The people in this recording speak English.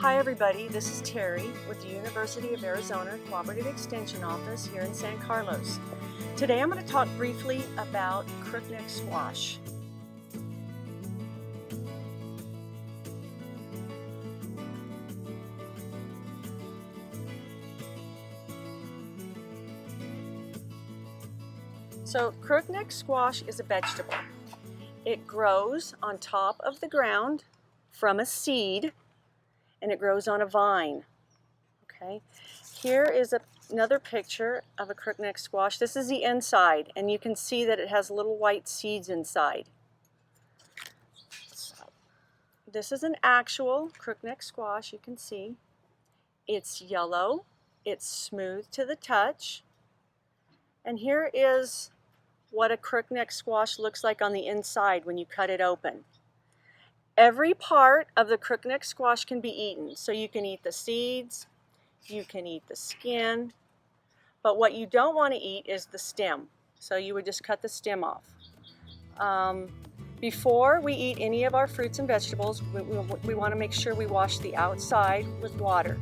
Hi everybody, this is Terry with the University of Arizona Cooperative Extension Office here in San Carlos. Today I'm going to talk briefly about crookneck squash. So crookneck squash is a vegetable. It grows on top of the ground from a seed, and it grows on a vine. Okay, here is another picture of a crookneck squash. This is the inside, and you can see that it has little white seeds inside. So, this is an actual crookneck squash, you can see. It's yellow, it's smooth to the touch, and here is what a crookneck squash looks like on the inside when you cut it open. Every part of the crookneck squash can be eaten, so you can eat the seeds, you can eat the skin, but what you don't want to eat is the stem, so you would just cut the stem off. Before we eat any of our fruits and vegetables, we want to make sure we wash the outside with water.